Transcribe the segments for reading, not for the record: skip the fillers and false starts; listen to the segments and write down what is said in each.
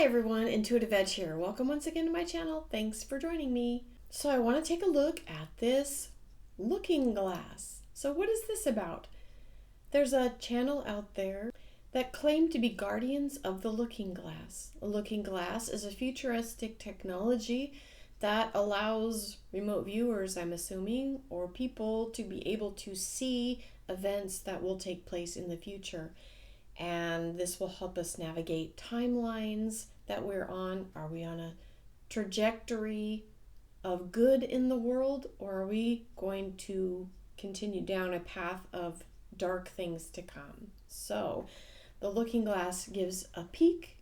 Hi everyone, IntuitiveEdge here. Welcome once again to my channel. Thanks for joining me. So I want to take a look at this looking glass. So what is this about? There's a channel out there that claim to be guardians of the looking glass. A looking glass is a futuristic technology that allows remote viewers, I'm assuming, or people to be able to see events that will take place in the future. And this will help us navigate timelines that we're on. Are we on a trajectory of good in the world, or are we going to continue down a path of dark things to come? So the looking glass gives a peek,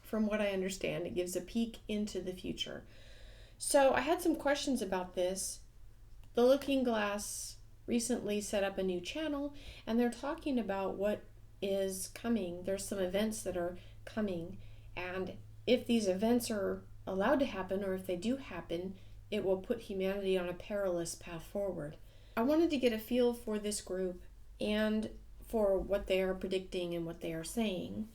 from what I understand, it gives a peek into the future. So I had some questions about this. The looking glass recently set up a new channel, and they're talking about what is coming. There's some events that are coming, and if these events are allowed to happen, or if they do happen, it will put humanity on a perilous path forward. I wanted to get a feel for this group and for what they are predicting and what they are saying.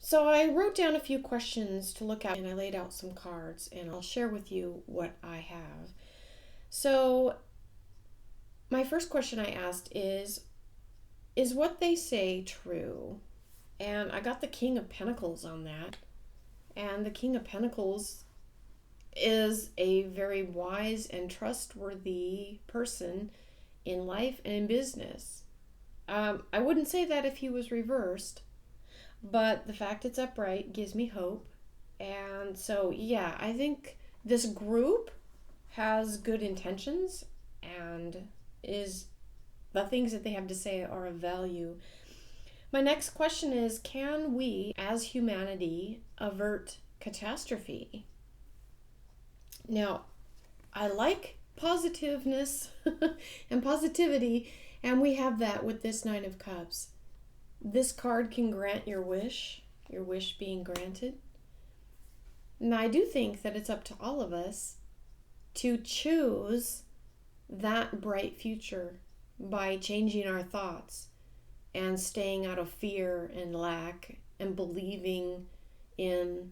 So I wrote down a few questions to look at, and I laid out some cards, and I'll share with you what I have. So my first question I asked is what they say true? And I got the King of Pentacles on that. And the King of Pentacles is a very wise and trustworthy person in life and in business. I wouldn't say that if he was reversed, but the fact it's upright gives me hope. And so, yeah, I think this group has good intentions and the things that they have to say are of value. My next question is, can we, as humanity, avert catastrophe? Now, I like positiveness and positivity, and we have that with this Nine of Cups. This card can grant your wish being granted. And I do think that it's up to all of us to choose that bright future by changing our thoughts and staying out of fear and lack and believing in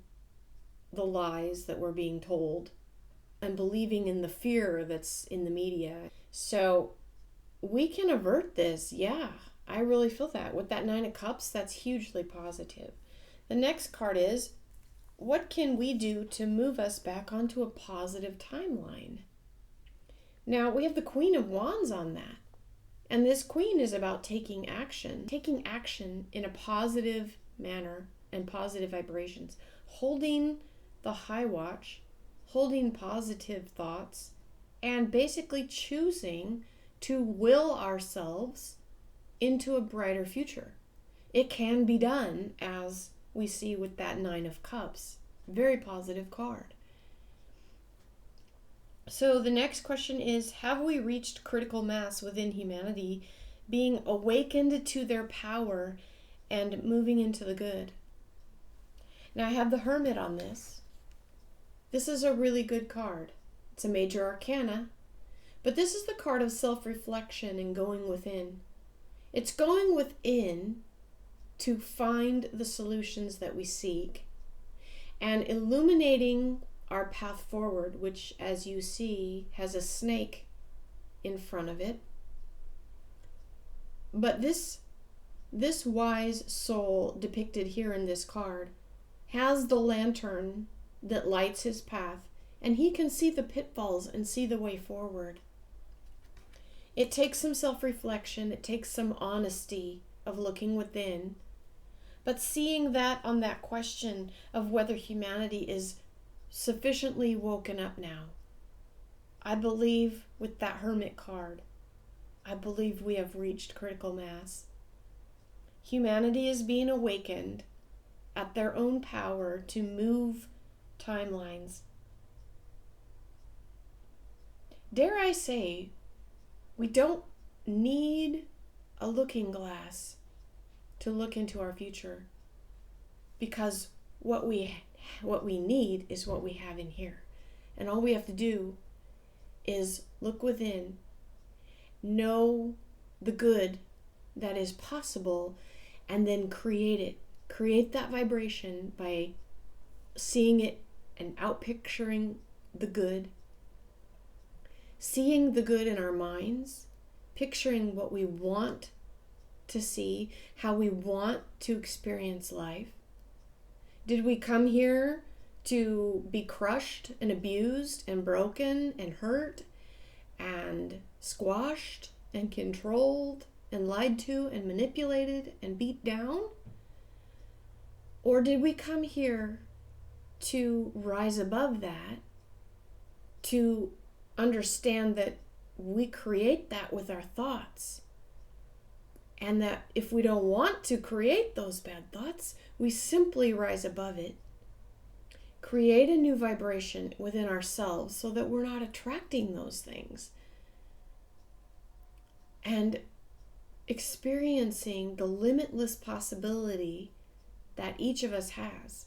the lies that we're being told and believing in the fear that's in the media. So we can avert this. Yeah, I really feel that. With that Nine of Cups, that's hugely positive. The next card is, what can we do to move us back onto a positive timeline? Now, we have the Queen of Wands on that. And this Queen is about taking action in a positive manner and positive vibrations, holding the high watch, holding positive thoughts, and basically choosing to will ourselves into a brighter future. It can be done, as we see with that Nine of Cups. Very positive card. So the next question is, have we reached critical mass within humanity, being awakened to their power and moving into the good? Now I have the Hermit on this. This is a really good card. It's a major arcana, but this is the card of self-reflection and going within. It's going within to find the solutions that we seek and illuminating our path forward, which, as you see, has a snake in front of it. But this wise soul depicted here in this card has the lantern that lights his path, and he can see the pitfalls and see the way forward. It takes some self-reflection, it takes some honesty of looking within, but seeing that on that question of whether humanity is sufficiently woken up now. I believe with that Hermit card, I believe we have reached critical mass. Humanity is being awakened at their own power to move timelines. Dare I say, we don't need a looking glass to look into our future, because what we need is what we have in here. And all we have to do is look within, know the good that is possible, and then create it create that vibration by seeing it and outpicturing the good, seeing the good in our minds, picturing what we want to see, how we want to experience life. Did we come here to be crushed and abused and broken and hurt and squashed and controlled and lied to and manipulated and beat down? Or did we come here to rise above that, to understand that we create that with our thoughts, and that if we don't want to create those bad thoughts, we simply rise above it, create a new vibration within ourselves so that we're not attracting those things, and experiencing the limitless possibility that each of us has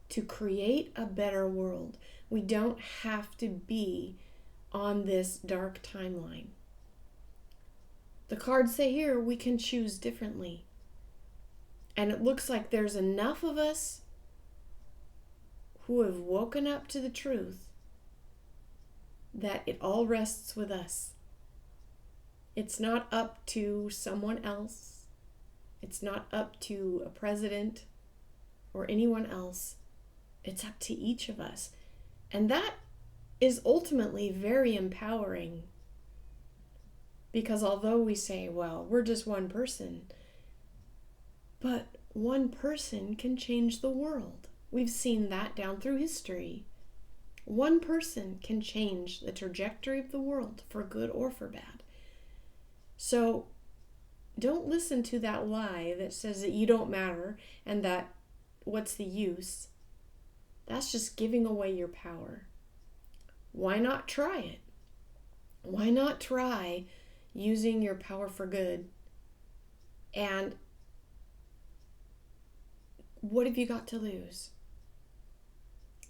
to create a better world. We don't have to be on this dark timeline. The cards say here we can choose differently. And it looks like there's enough of us who have woken up to the truth that it all rests with us. It's not up to someone else. It's not up to a president or anyone else. It's up to each of us. And that is ultimately very empowering. Because although we say, well, we're just one person, but one person can change the world. We've seen that down through history. One person can change the trajectory of the world for good or for bad. So don't listen to that lie that says that you don't matter and that what's the use? That's just giving away your power. Why not try it? Why not try using your power for good? And what have you got to lose?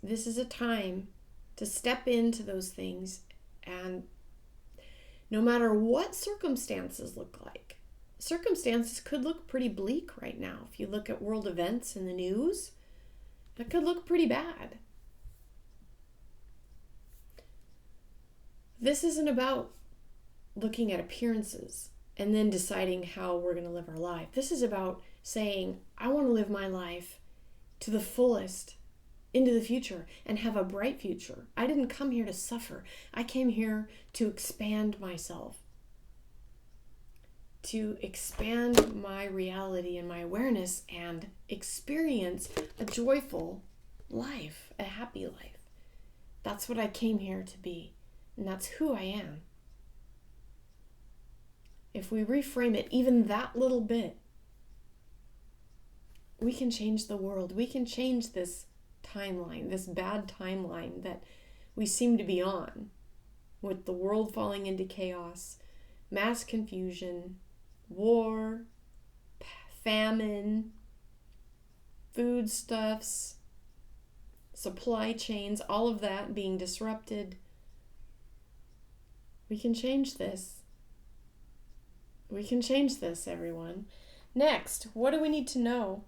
This is a time to step into those things, and no matter what circumstances look like, circumstances could look pretty bleak right now. If you look at world events in the news, that could look pretty bad. This isn't about looking at appearances and then deciding how we're going to live our life. This is about saying, I want to live my life to the fullest into the future and have a bright future. I didn't come here to suffer. I came here to expand myself, to expand my reality and my awareness and experience a joyful life, a happy life. That's what I came here to be, and that's who I am. If we reframe it even that little bit, we can change the world. We can change this timeline, this bad timeline that we seem to be on, with the world falling into chaos, mass confusion, war, famine, foodstuffs, supply chains, all of that being disrupted. We can change this. We can change this, everyone. Next, what do we need to know?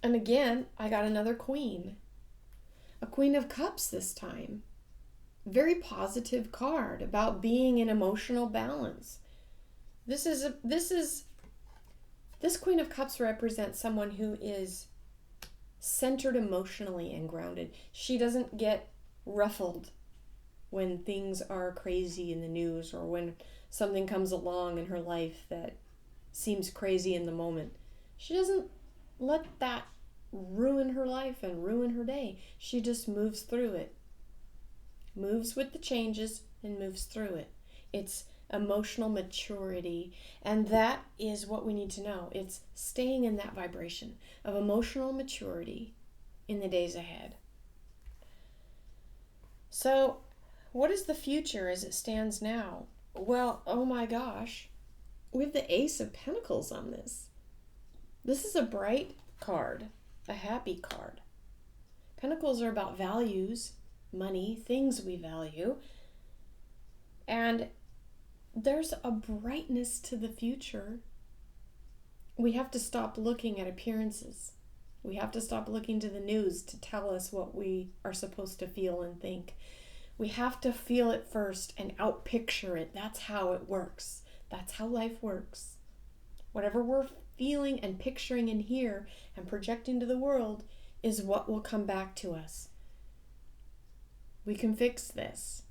And again, I got another queen. A Queen of Cups this time. Very positive card about being in emotional balance. This Queen of Cups represents someone who is centered emotionally and grounded. She doesn't get ruffled when things are crazy in the news or when something comes along in her life that seems crazy in the moment. She doesn't let that ruin her life and ruin her day. She just moves through it. Moves with the changes and moves through it. It's emotional maturity, and that is what we need to know. It's staying in that vibration of emotional maturity in the days ahead. So, what is the future as it stands now? Well, oh my gosh, we have the Ace of Pentacles on this. This is a bright card, a happy card. Pentacles are about values, money, things we value. And there's a brightness to the future. We have to stop looking at appearances. We have to stop looking to the news to tell us what we are supposed to feel and think. We have to feel it first and outpicture it. That's how it works. That's how life works. Whatever we're feeling and picturing in here and projecting to the world is what will come back to us. We can fix this.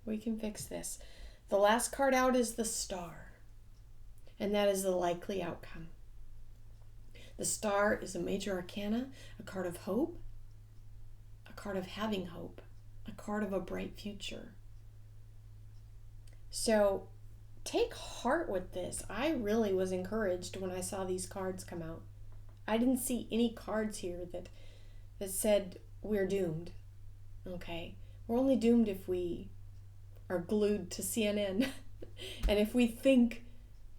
We can fix this. The last card out is the Star, and that is the likely outcome. The Star is a major arcana, a card of hope, a card of having hope, a card of a bright future. So take heart with this. I really was encouraged when I saw these cards come out. I didn't see any cards here that said we're doomed. Okay? We're only doomed if we are glued to CNN and if we think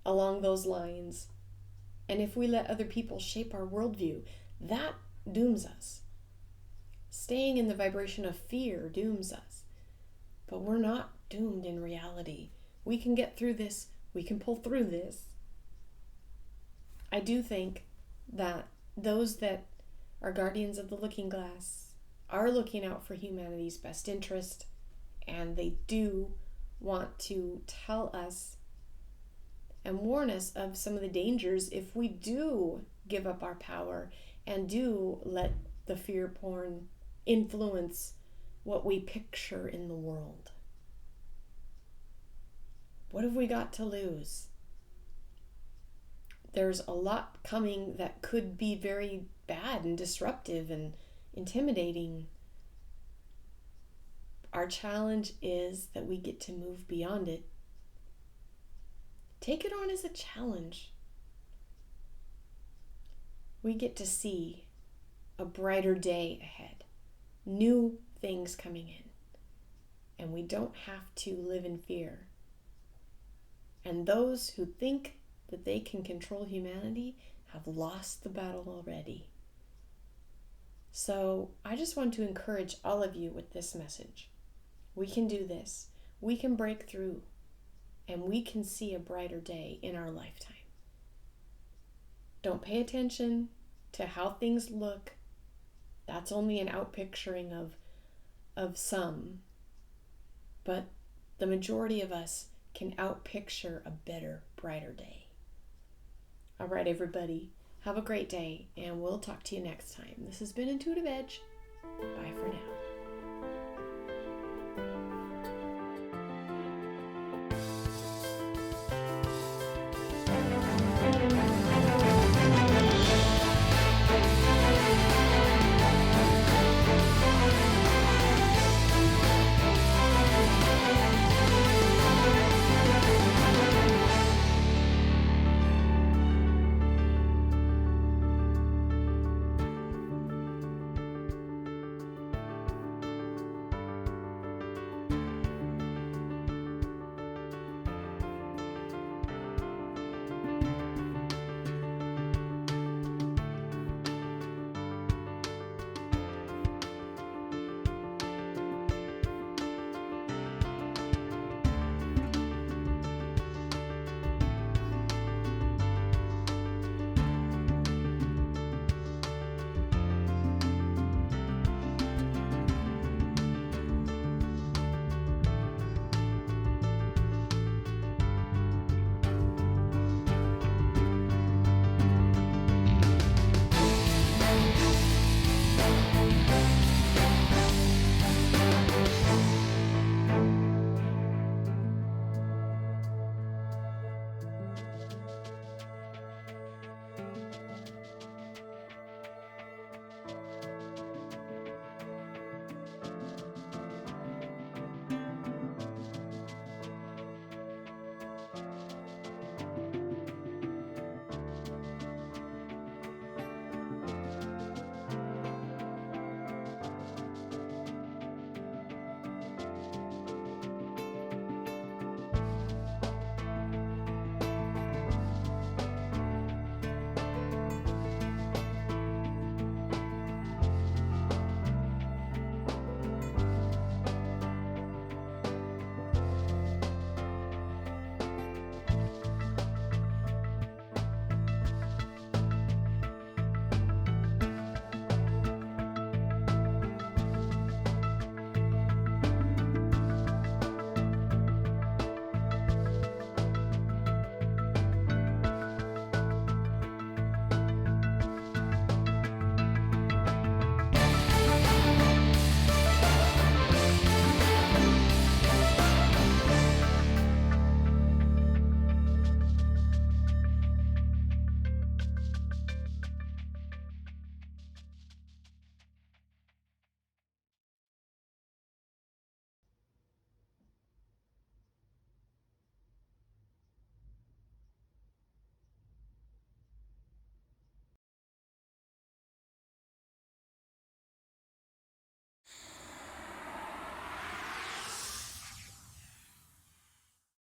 along those lines and if we let other people shape our worldview. That dooms us. Staying in the vibration of fear dooms us. But we're not doomed in reality. We can get through this. We can pull through this. I do think that those that are guardians of the looking glass are looking out for humanity's best interest, and they do want to tell us and warn us of some of the dangers if we do give up our power and do let the fear porn influence what we picture in the world. What have we got to lose? There's a lot coming that could be very bad and disruptive and intimidating. Our challenge is that we get to move beyond it. Take it on as a challenge. We get to see a brighter day ahead, new things coming in, and we don't have to live in fear. And those who think that they can control humanity have lost the battle already. So I just want to encourage all of you with this message. We can do this. We can break through, and we can see a brighter day in our lifetime. Don't pay attention to how things look. That's only an outpicturing of some. But the majority of us can outpicture a better, brighter day. All right, everybody. Have a great day, and we'll talk to you next time. This has been Intuitive Edge. Bye for now.